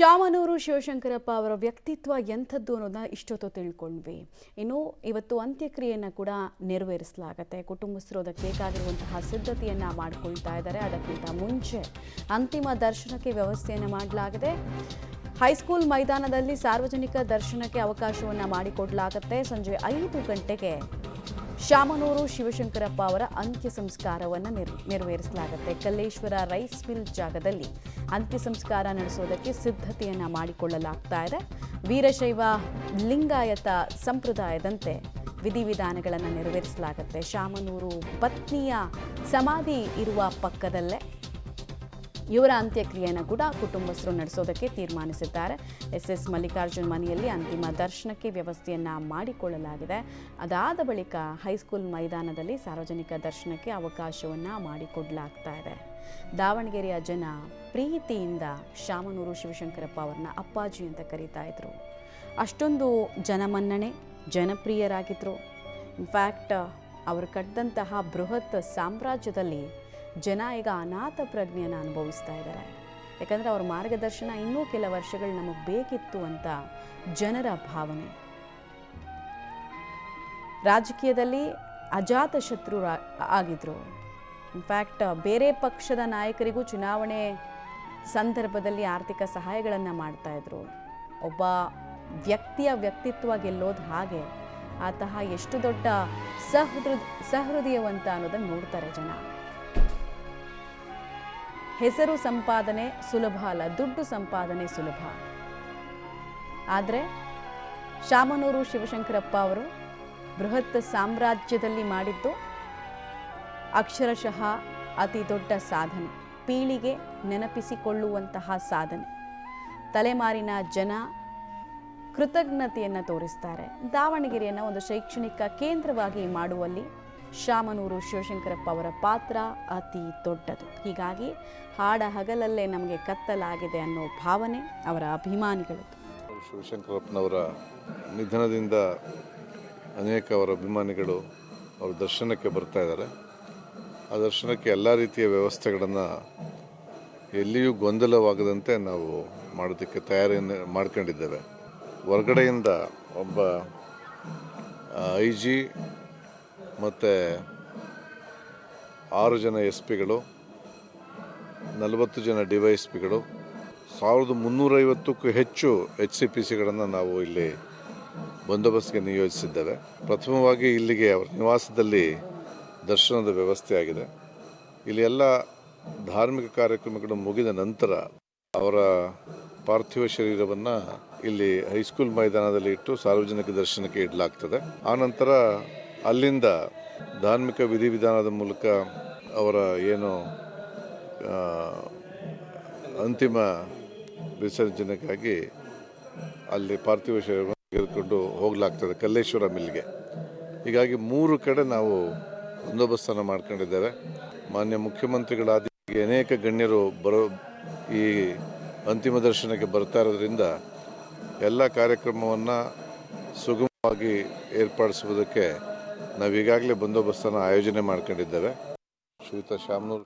ಶಾಮನೂರು ಶಿವಶಂಕರಪ್ಪ ಅವರ ವ್ಯಕ್ತಿತ್ವ ಎಂಥದ್ದು ಅನ್ನೋದನ್ನ ಇಷ್ಟೊತ್ತು ತಿಳ್ಕೊಂಡ್ವಿ. ಇನ್ನು ಇವತ್ತು ಅಂತ್ಯಕ್ರಿಯೆಯನ್ನು ಕೂಡ ನೆರವೇರಿಸಲಾಗುತ್ತೆ. ಕುಟುಂಬಸ್ಥರು ಅದಕ್ಕೆ ಬೇಕಾಗಿರುವಂತಹ ಸಿದ್ಧತೆಯನ್ನು ಮಾಡಿಕೊಳ್ತಾ ಇದ್ದಾರೆ. ಅದಕ್ಕಿಂತ ಮುಂಚೆ ಅಂತಿಮ ದರ್ಶನಕ್ಕೆ ವ್ಯವಸ್ಥೆಯನ್ನು ಮಾಡಲಾಗಿದೆ. ಹೈಸ್ಕೂಲ್ ಮೈದಾನದಲ್ಲಿ ಸಾರ್ವಜನಿಕ ದರ್ಶನಕ್ಕೆ ಅವಕಾಶವನ್ನು ಮಾಡಿಕೊಡಲಾಗುತ್ತೆ. ಸಂಜೆ 5 ಗಂಟೆಗೆ ಶಾಮನೂರು ಶಿವಶಂಕರಪ್ಪ ಅವರ ಅಂತ್ಯ ಸಂಸ್ಕಾರವನ್ನು ನೆರವೇರಿಸಲಾಗುತ್ತೆ. ಕಲ್ಲೇಶ್ವರ ರೈಸ್ ಮಿಲ್ ಜಾಗದಲ್ಲಿ ಅಂತ್ಯ ಸಂಸ್ಕಾರ ನಡೆಸೋದಕ್ಕೆ ಸಿದ್ಧತೆಯನ್ನು ಮಾಡಿಕೊಳ್ಳಲಾಗ್ತಾ ಇದೆ. ವೀರಶೈವ ಲಿಂಗಾಯತ ಸಂಪ್ರದಾಯದಂತೆ ವಿಧಿವಿಧಾನಗಳನ್ನು ನೆರವೇರಿಸಲಾಗುತ್ತೆ. ಶಾಮನೂರು ಪತ್ನಿಯ ಸಮಾಧಿ ಇರುವ ಪಕ್ಕದಲ್ಲೇ ಇವರ ಅಂತ್ಯಕ್ರಿಯೆಯನ್ನು ಕೂಡ ಕುಟುಂಬಸ್ಥರು ನಡೆಸೋದಕ್ಕೆ ತೀರ್ಮಾನಿಸಿದ್ದಾರೆ. ಎಸ್ ಮಲ್ಲಿಕಾರ್ಜುನ್ ಮನೆಯಲ್ಲಿ ಅಂತಿಮ ದರ್ಶನಕ್ಕೆ ವ್ಯವಸ್ಥೆಯನ್ನು ಮಾಡಿಕೊಳ್ಳಲಾಗಿದೆ. ಅದಾದ ಬಳಿಕ ಹೈಸ್ಕೂಲ್ ಮೈದಾನದಲ್ಲಿ ಸಾರ್ವಜನಿಕ ದರ್ಶನಕ್ಕೆ ಅವಕಾಶವನ್ನು ಮಾಡಿಕೊಡಲಾಗ್ತಾ ಇದೆ. ದಾವಣಗೆರೆಯ ಜನ ಪ್ರೀತಿಯಿಂದ ಶಾಮನೂರು ಶಿವಶಂಕರಪ್ಪ ಅವರನ್ನ ಅಪ್ಪಾಜಿ ಅಂತ ಕರೀತಾ ಇದ್ರು. ಅಷ್ಟೊಂದು ಜನಮನ್ನಣೆ, ಜನಪ್ರಿಯರಾಗಿದ್ದರು. ಇನ್ಫ್ಯಾಕ್ಟ್ ಅವರು ಕಟ್ಟಿದಂತಹ ಬೃಹತ್ ಸಾಮ್ರಾಜ್ಯದಲ್ಲಿ ಜನ ಈಗ ಅನಾಥ ಪ್ರಜ್ಞೆಯನ್ನು ಅನುಭವಿಸ್ತಾ ಇದ್ದಾರೆ. ಯಾಕಂದರೆ ಅವರ ಮಾರ್ಗದರ್ಶನ ಇನ್ನೂ ಕೆಲ ವರ್ಷಗಳು ನಮಗೆ ಬೇಕಿತ್ತು ಅಂತ ಜನರ ಭಾವನೆ. ರಾಜಕೀಯದಲ್ಲಿ ಅಜಾತ ಶತ್ರು ಆಗಿದ್ರು. ಇನ್ಫ್ಯಾಕ್ಟ್ ಬೇರೆ ಪಕ್ಷದ ನಾಯಕರಿಗೂ ಚುನಾವಣೆ ಸಂದರ್ಭದಲ್ಲಿ ಆರ್ಥಿಕ ಸಹಾಯಗಳನ್ನು ಮಾಡ್ತಾ ಇದ್ರು. ಒಬ್ಬ ವ್ಯಕ್ತಿಯ ವ್ಯಕ್ತಿತ್ವ ಗೆಲ್ಲೋದು ಹಾಗೆ ಆತಹ ಎಷ್ಟು ದೊಡ್ಡ ಸಹೃದಯವಂತ ಅನ್ನೋದನ್ನು ನೋಡ್ತಾರೆ ಜನ. ಹೆಸರು ಸಂಪಾದನೆ ಸುಲಭ ಅಲ್ಲ, ದುಡ್ಡು ಸಂಪಾದನೆ ಸುಲಭ. ಆದರೆ ಶಾಮನೂರು ಶಿವಶಂಕರಪ್ಪ ಅವರು ಬೃಹತ್ ಸಾಮ್ರಾಜ್ಯದಲ್ಲಿ ಮಾಡಿದ್ದು ಅಕ್ಷರಶಃ ಅತಿ ದೊಡ್ಡ ಸಾಧನೆ, ಪೀಳಿಗೆ ನೆನಪಿಸಿಕೊಳ್ಳುವಂತಹ ಸಾಧನೆ. ತಲೆಮಾರಿನ ಜನ ಕೃತಜ್ಞತೆಯನ್ನು ತೋರಿಸ್ತಾರೆ. ದಾವಣಗೆರೆಯನ್ನು ಒಂದು ಶೈಕ್ಷಣಿಕ ಕೇಂದ್ರವಾಗಿ ಮಾಡುವಲ್ಲಿ ಶಾಮನೂರು ಶಿವಶಂಕರಪ್ಪ ಅವರ ಪಾತ್ರ ಅತಿ ದೊಡ್ಡದು. ಹೀಗಾಗಿ ಹಾಡ ಹಗಲಲ್ಲೇ ನಮಗೆ ಕತ್ತಲಾಗಿದೆ ಅನ್ನೋ ಭಾವನೆ ಅವರ ಅಭಿಮಾನಿಗಳದ್ದು. ಶಿವಶಂಕರಪ್ಪನವರ ನಿಧನದಿಂದ ಅನೇಕ ಅವರ ಅಭಿಮಾನಿಗಳು ಅವರ ದರ್ಶನಕ್ಕೆ ಬರ್ತಾ ಇದ್ದಾರೆ. ಆ ದರ್ಶನಕ್ಕೆ ಎಲ್ಲ ರೀತಿಯ ವ್ಯವಸ್ಥೆಗಳನ್ನು ಎಲ್ಲಿಯೂ ಗೊಂದಲವಾಗದಂತೆ ನಾವು ಮಾಡೋದಕ್ಕೆ ತಯಾರಿಯನ್ನು ಮಾಡ್ಕೊಂಡಿದ್ದೇವೆ. ಹೊರಗಡೆಯಿಂದ ಒಬ್ಬ IG ಮತ್ತು 6 ಜನ SP ಗಳು, 40 ಜನ DYSPಗಳು, 1350ಕ್ಕೂ ಹೆಚ್ಚು HCPCಗಳನ್ನು ನಾವು ಇಲ್ಲಿ ಬಂದೋಬಸ್ತ್ಗೆ ನಿಯೋಜಿಸಿದ್ದೇವೆ. ಪ್ರಥಮವಾಗಿ ಇಲ್ಲಿಗೆ ಅವರ ನಿವಾಸದಲ್ಲಿ ದರ್ಶನದ ವ್ಯವಸ್ಥೆ ಆಗಿದೆ. ಇಲ್ಲಿ ಎಲ್ಲ ಧಾರ್ಮಿಕ ಕಾರ್ಯಕ್ರಮಗಳು ಮುಗಿದ ನಂತರ ಅವರ ಪಾರ್ಥಿವ ಶರೀರವನ್ನು ಇಲ್ಲಿ ಹೈಸ್ಕೂಲ್ ಮೈದಾನದಲ್ಲಿ ಇಟ್ಟು ಸಾರ್ವಜನಿಕ ದರ್ಶನಕ್ಕೆ ಇಡಲಾಗ್ತದೆ. ಆನಂತರ ಅಲ್ಲಿಂದ ಧಾರ್ಮಿಕ ವಿಧಿವಿಧಾನದ ಮೂಲಕ ಅವರ ಏನು ಅಂತಿಮ ವಿಸರ್ಜನೆಗಾಗಿ ಅಲ್ಲಿ ಪಾರ್ಥಿವ ಶರೀರವನ್ನು ತೆಗೆದುಕೊಂಡು ಹೋಗಲಾಗ್ತದೆ ಕಲ್ಲೇಶ್ವರ ಮಿಲ್ಗೆ. ಹೀಗಾಗಿ 3 ಕಡೆ ನಾವು ಬಂದೋಬಸ್ತನ್ನು ಮಾಡ್ಕೊಂಡಿದ್ದೇವೆ. ಮಾನ್ಯ ಮುಖ್ಯಮಂತ್ರಿಗಳಾದ ಅನೇಕ ಗಣ್ಯರು ಈ ಅಂತಿಮ ದರ್ಶನಕ್ಕೆ ಬರ್ತಾ ಇರೋದ್ರಿಂದ ಎಲ್ಲ ಕಾರ್ಯಕ್ರಮವನ್ನು ಸುಗಮವಾಗಿ ಏರ್ಪಡಿಸುವುದಕ್ಕೆ ನಾವು ಈಗಾಗಲೇ ಬಂದೋಬಸ್ತನ್ನು ಆಯೋಜನೆ ಮಾಡ್ಕೊಂಡಿದ್ದೇವೆ. ಶ್ರೀಯುತ ಶಾಮನೂರು